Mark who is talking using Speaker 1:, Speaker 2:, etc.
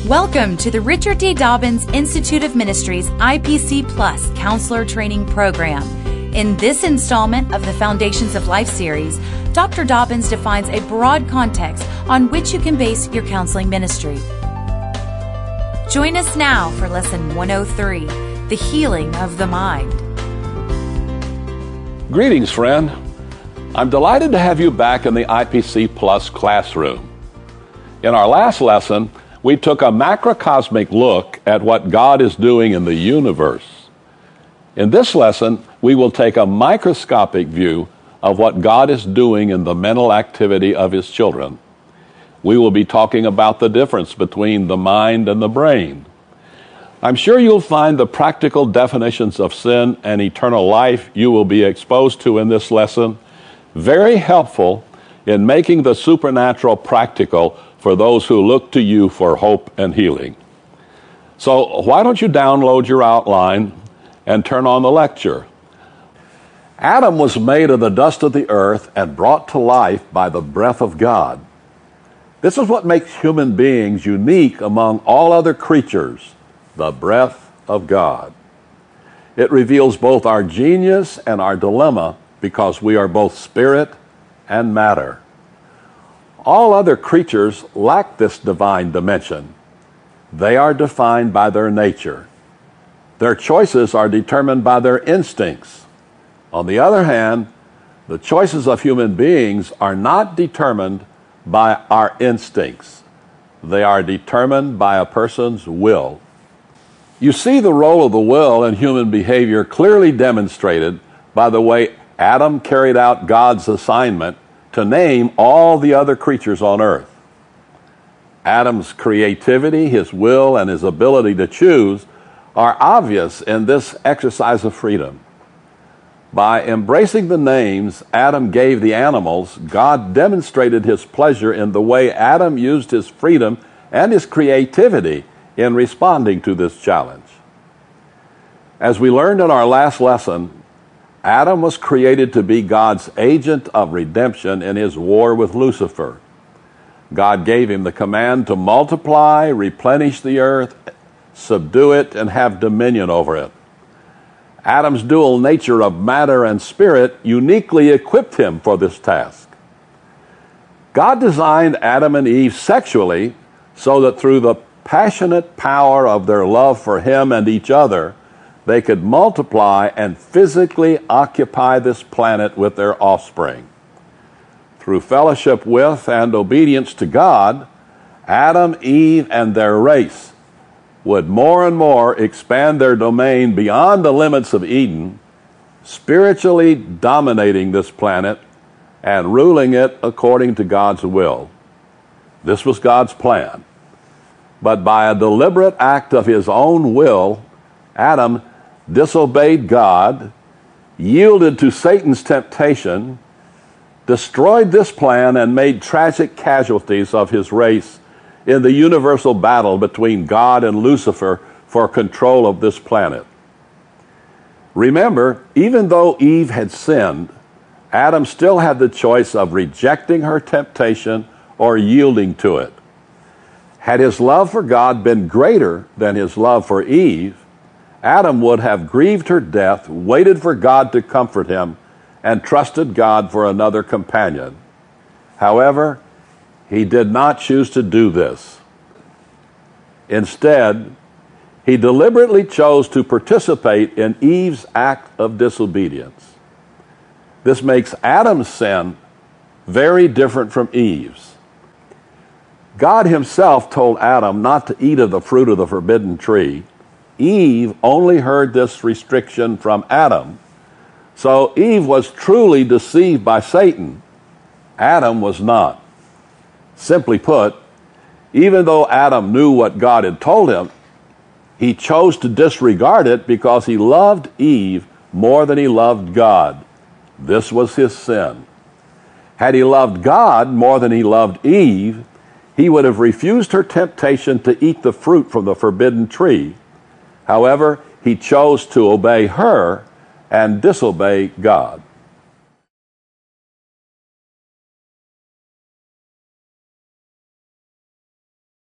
Speaker 1: Welcome to the Richard D. Dobbins Institute of Ministries IPC Plus Counselor Training Program. In this installment of the Foundations of Life series, Dr. Dobbins defines a broad context on which you can base your counseling ministry. Join us now for Lesson 103, The Healing of the Mind.
Speaker 2: Greetings, friend. I'm delighted to have you back in the IPC Plus classroom. In our last lesson, we took a macrocosmic look at what God is doing in the universe. In this lesson, we will take a microscopic view of what God is doing in the mental activity of His children. We will be talking about the difference between the mind and the brain. I'm sure you'll find the practical definitions of sin and eternal life you will be exposed to in this lesson very helpful in making the supernatural practical for those who look to you for hope and healing. So why don't you download your outline and turn on the lecture? Adam was made of the dust of the earth and brought to life by the breath of God. This is what makes human beings unique among all other creatures, the breath of God. It reveals both our genius and our dilemma because we are both spirit and matter. All other creatures lack this divine dimension. They are defined by their nature. Their choices are determined by their instincts. On the other hand, the choices of human beings are not determined by our instincts. They are determined by a person's will. You see the role of the will in human behavior clearly demonstrated by the way Adam carried out God's assignment to name all the other creatures on earth. Adam's creativity, his will, and his ability to choose are obvious in this exercise of freedom. By embracing the names Adam gave the animals, God demonstrated His pleasure in the way Adam used his freedom and his creativity in responding to this challenge. As we learned in our last lesson, Adam was created to be God's agent of redemption in his war with Lucifer. God gave him the command to multiply, replenish the earth, subdue it, and have dominion over it. Adam's dual nature of matter and spirit uniquely equipped him for this task. God designed Adam and Eve sexually so that through the passionate power of their love for Him and each other, they could multiply and physically occupy this planet with their offspring. Through fellowship with and obedience to God, Adam, Eve, and their race would more and more expand their domain beyond the limits of Eden, spiritually dominating this planet and ruling it according to God's will. This was God's plan. But by a deliberate act of his own will, Adam disobeyed God, yielded to Satan's temptation, destroyed this plan, and made tragic casualties of his race in the universal battle between God and Lucifer for control of this planet. Remember, even though Eve had sinned, Adam still had the choice of rejecting her temptation or yielding to it. Had his love for God been greater than his love for Eve, Adam would have grieved her death, waited for God to comfort him, and trusted God for another companion. However, he did not choose to do this. Instead, he deliberately chose to participate in Eve's act of disobedience. This makes Adam's sin very different from Eve's. God Himself told Adam not to eat of the fruit of the forbidden tree. Eve only heard this restriction from Adam. So Eve was truly deceived by Satan. Adam was not. Simply put, even though Adam knew what God had told him, he chose to disregard it because he loved Eve more than he loved God. This was his sin. Had he loved God more than he loved Eve, he would have refused her temptation to eat the fruit from the forbidden tree. However, he chose to obey her and disobey God.